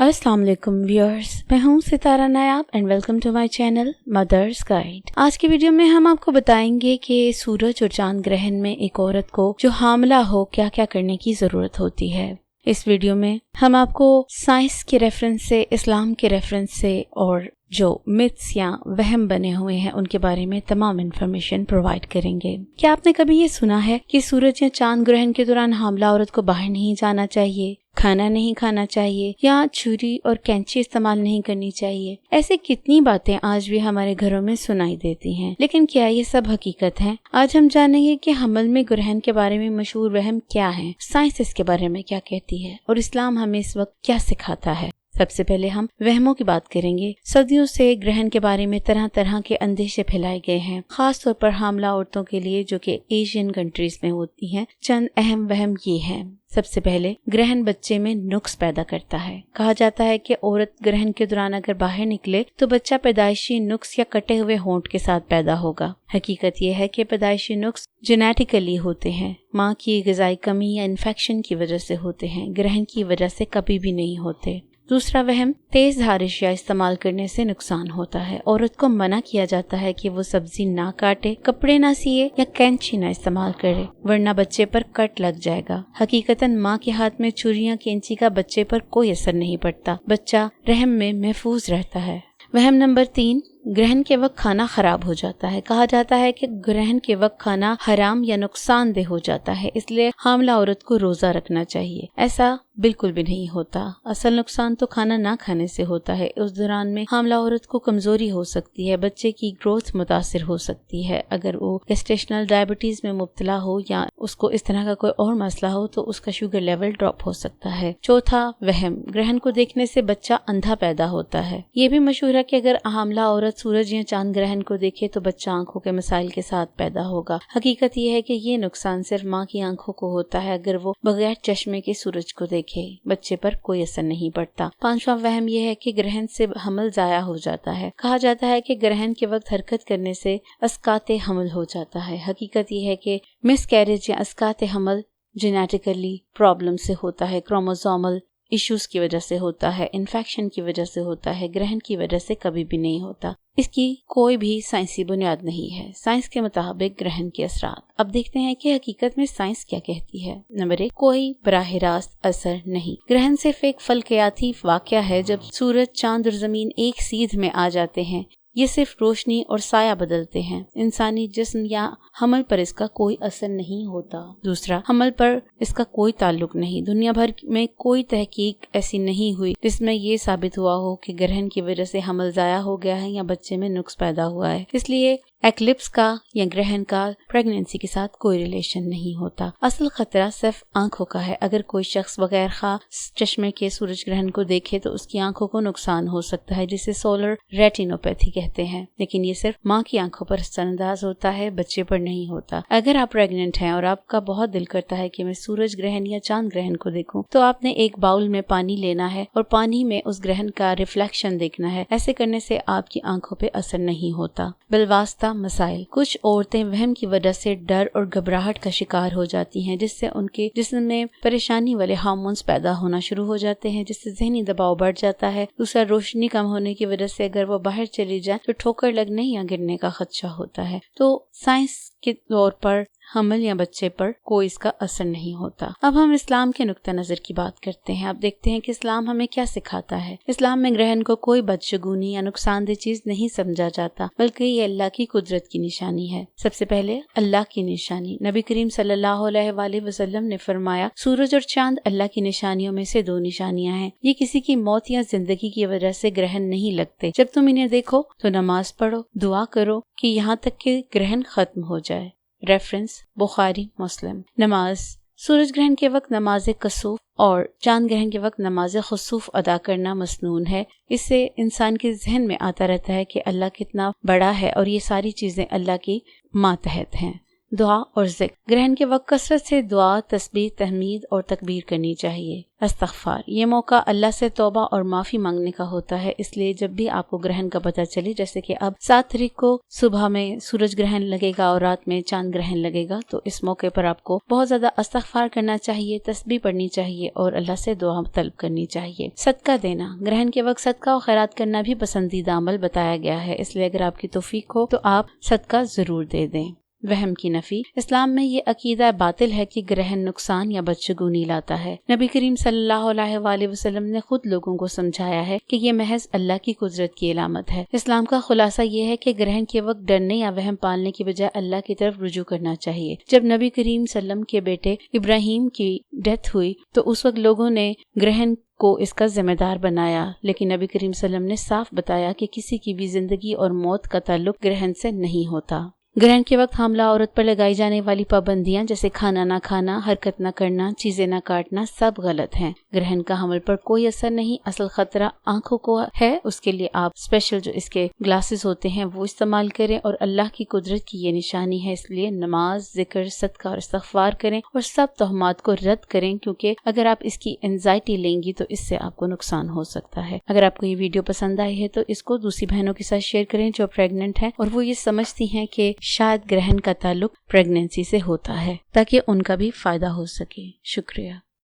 अस्सलाम वालेकुम व्यूअर्स, मैं हूं Sitara Nayab and welcome to my channel mother's guide. आज की वीडियो में हम आपको बताएंगे कि सूरज और चांद ग्रहण में एक औरत को जो हामला हो क्या क्या करने की जरूरत होती है। इस वीडियो में हम आपको साइंस के रेफरेंस से, इस्लाम के रेफरेंस से और जो मिथ्स या वहम बने हुए हैं उनके बारे में तमाम इन्फॉर्मेशन प्रोवाइड करेंगे। क्या आपने कभी ये सुना है कि सूरज या चांद ग्रहण के दौरान हामला औरत को बाहर नहीं जाना चाहिए, खाना नहीं खाना चाहिए या छुरी और कैंची इस्तेमाल नहीं करनी चाहिए? ऐसे कितनी बातें आज भी हमारे घरों में सुनाई देती हैं, लेकिन क्या ये सब हकीकत है? आज हम जानेंगे कि हमल में ग्रहण के बारे में मशहूर वहम क्या है, साइंस इसके बारे में क्या कहती है और इस्लाम हमें इस वक्त क्या सिखाता है। सबसे पहले हम वहमों की बात करेंगे। सदियों से ग्रहण के बारे में तरह तरह के अंदेशे फैलाए गए हैं, खास तौर पर हामला औरतों के लिए जो कि एशियन कंट्रीज में होती हैं। चंद अहम वहम ये हैं। सबसे पहले, ग्रहण बच्चे में नुक्स पैदा करता है। कहा जाता है कि औरत ग्रहण के दौरान अगर बाहर निकले तो बच्चा पैदाइशी नुक्स या कटे हुए होंठ के साथ पैदा होगा। हकीकत यह है कि पैदाइशी नुक्स जेनेटिकली होते हैं, माँ की ग़िज़ाई कमी या इन्फेक्शन की वजह से होते हैं, ग्रहण की वजह से कभी भी नहीं होते। दूसरा वहम, तेज धार अशिया इस्तेमाल करने से नुकसान होता है। औरत को मना किया जाता है कि वो सब्जी ना काटे, कपड़े ना सिए या कैंची ना इस्तेमाल करे, वरना बच्चे पर कट लग जाएगा। हकीकतन माँ के हाथ में छुरी या कैंची का बच्चे पर कोई असर नहीं पड़ता, बच्चा रहम में महफूज रहता है। वहम नंबर 3, ग्रहण के वक्त खाना खराब हो जाता है। कहा जाता है कि ग्रहण के वक्त खाना हराम या नुकसानदेह हो जाता है, इसलिए हामला औरत को रोजा रखना चाहिए। ऐसा बिल्कुल भी नहीं होता। असल नुकसान तो खाना ना खाने से होता है। उस दौरान में हामला औरत को कमजोरी हो सकती है, बच्चे की ग्रोथ मुतासिर हो सकती है। अगर वो गेस्टेशनल डायबिटीज में मुब्तला हो या उसको इस तरह का कोई और मसला हो तो उसका शुगर लेवल ड्रॉप हो सकता है। चौथा वहम, ग्रहण को देखने से बच्चा अंधा पैदा होता है। ये भी मशहूर है कि अगर हामला औरत सूरज या चांद ग्रहण को देखे तो बच्चा आंखों के मसाइल के साथ पैदा होगा। हकीकत ये है कि ये नुकसान सिर्फ माँ की आंखों को होता है। अगर वो बगैर चश्मे के सूरज को देखे बच्चे पर कोई असर नहीं पड़ता। पांचवा वहम यह है कि ग्रहण से हमल जाया हो जाता है। कहा जाता है कि ग्रहण के वक्त हरकत करने से अस्काते हमल हो जाता है। हकीकत यह है कि मिस कैरेज या अस्काते हमल जेनेटिकली प्रॉब्लम से होता है, क्रोमोसोमल इश्यूज की वजह से होता है, इन्फेक्शन की वजह से होता है, ग्रहण की वजह से कभी भी नहीं होता। इसकी कोई भी साइंसी बुनियाद नहीं है। साइंस के मुताबिक ग्रहण के असरात। अब देखते हैं कि हकीकत में साइंस क्या कहती है। नंबर 1, कोई बराह रास्त असर नहीं। ग्रहण सिर्फ एक फलकियाती वाकया है। जब सूरज, चांद और जमीन एक सीध में आ जाते हैं, ये सिर्फ रोशनी और साया बदलते हैं। इंसानी जिस्म या हमल पर इसका कोई असर नहीं होता। दूसरा, हमल पर इसका कोई ताल्लुक नहीं। दुनिया भर में कोई तहकीक ऐसी नहीं हुई जिसमें ये साबित हुआ हो कि ग्रहण की वजह से हमल जाया हो गया है या बच्चे में नुक्स पैदा हुआ है। इसलिए एक्लिप्स का या ग्रहण का प्रेगनेंसी के साथ कोई रिलेशन नहीं होता। असल खतरा सिर्फ आंखों का है। अगर कोई शख्स बगैर खास चश्मे के सूरज ग्रहण को देखे तो उसकी आंखों को नुकसान हो सकता है, जिसे सोलर रेटिनोपैथी कहते हैं। लेकिन ये सिर्फ माँ की आंखों पर असरअंदाज होता है, बच्चे पर नहीं होता। अगर आप प्रेग्नेंट हैं और आपका बहुत दिल करता है कि मैं सूरज ग्रहण या चांद ग्रहण को देखूं, तो आपने एक बाउल में पानी लेना है और पानी में उस ग्रहण का रिफ्लेक्शन देखना है। ऐसे करने से आपकी आंखों पे असर नहीं होता। बिलवास्ता मसाइल, कुछ औरतें वहम की वजह से डर और घबराहट का शिकार हो जाती हैं, जिससे उनके जिस्म में परेशानी वाले हार्मोन्स पैदा होना शुरू हो जाते हैं, जिससे ज़हनी दबाव बढ़ जाता है। दूसरा, रोशनी कम होने की वजह से अगर वो बाहर चली जाए तो ठोकर लगने या गिरने का खदशा होता है। तो साइंस के तौर पर हमल या बच्चे पर कोई इसका असर नहीं होता। अब हम इस्लाम के नुक्ता नजर की बात करते हैं। अब देखते हैं कि इस्लाम हमें क्या सिखाता है। इस्लाम में ग्रहण को कोई बदशगुनी या नुकसानदेह चीज नहीं समझा जाता, बल्कि ये अल्लाह की कुदरत की निशानी है। सबसे पहले अल्लाह की निशानी। नबी करीम सल्लल्लाहु अलैहि वसल्लम ने फरमाया, सूरज और चांद अल्लाह की निशानियों में से 2 निशानियां हैं। ये किसी की मौत या जिंदगी की वजह से ग्रहण नहीं लगते। जब तुम इन्हें देखो तो नमाज पढ़ो, दुआ करो कि यहाँ तक कि ग्रहण खत्म हो जाए। रेफरेंस बुखारी मुस्लिम। नमाज, सूरज ग्रहण के वक्त नमाज कसूफ और चांद ग्रहण के वक्त नमाज खुसूफ अदा करना मसनून है। इससे इंसान के जहन में आता रहता है कि अल्लाह कितना बड़ा है और ये सारी चीजें अल्लाह की मातहत हैं। دعا اور ذکر۔ گرہن کے وقت کثرت سے دعا، تسبیح، تحمید اور تکبیر کرنی چاہیے۔ استغفار، یہ موقع اللہ سے توبہ اور معافی مانگنے کا ہوتا ہے، اس لیے جب بھی آپ کو گرہن کا پتہ چلے، جیسے کہ اب 7 تاریخ کو صبح میں سورج گرہن لگے گا اور رات میں چاند گرہن لگے گا، تو اس موقع پر آپ کو بہت زیادہ استغفار کرنا چاہیے، تسبیح پڑھنی چاہیے اور اللہ سے دعا طلب کرنی چاہیے۔ صدقہ دینا، گرہن کے وقت صدقہ اور خیرات کرنا بھی پسندیدہ عمل بتایا گیا ہے، اس لیے اگر آپ کی توفیق ہو تو آپ صدقہ ضرور دے دیں۔ وہم کی نفی، اسلام میں یہ عقیدہ باطل ہے کہ گرہن نقصان یا بدشگونی لاتا ہے۔ نبی کریم صلی اللہ علیہ وآلہ وسلم نے خود لوگوں کو سمجھایا ہے کہ یہ محض اللہ کی قدرت کی علامت ہے۔ اسلام کا خلاصہ یہ ہے کہ گرہن کے وقت ڈرنے یا وہم پالنے کی بجائے اللہ کی طرف رجوع کرنا چاہیے۔ جب نبی کریم صلی اللہ علیہ وسلم کے بیٹے ابراہیم کی ڈیتھ ہوئی تو اس وقت لوگوں نے گرہن کو اس کا ذمہ دار بنایا، لیکن نبی کریم صلی اللہ علیہ وسلم نے صاف بتایا کہ کسی کی بھی زندگی اور موت کا تعلق گرہن سے نہیں ہوتا۔ گرہن کے وقت حاملہ عورت پر لگائی جانے والی پابندیاں جیسے کھانا نہ کھانا، حرکت نہ کرنا، چیزیں نہ کاٹنا سب غلط ہیں۔ گرہن کا حمل پر کوئی اثر نہیں، اصل خطرہ آنکھوں کو ہے، اس کے لیے آپ اسپیشل جو اس کے گلاسز ہوتے ہیں وہ استعمال کریں، اور اللہ کی قدرت کی یہ نشانی ہے، اس لیے نماز، ذکر، صدقہ اور استغفار کریں اور سب تہمات کو رد کریں، کیونکہ اگر آپ اس کی انزائٹی لیں گی تو اس سے آپ کو نقصان ہو سکتا ہے۔ اگر آپ کو یہ ویڈیو پسند آئی ہے تو اس کو دوسری بہنوں کے ساتھ شیئر کریں جو پریگننٹ ہیں اور وہ یہ سمجھتی ہیں کہ شاید گرہن کا تعلق پریگننسی سے ہوتا ہے، تاکہ ان کا بھی فائدہ ہو سکے۔ شکریہ۔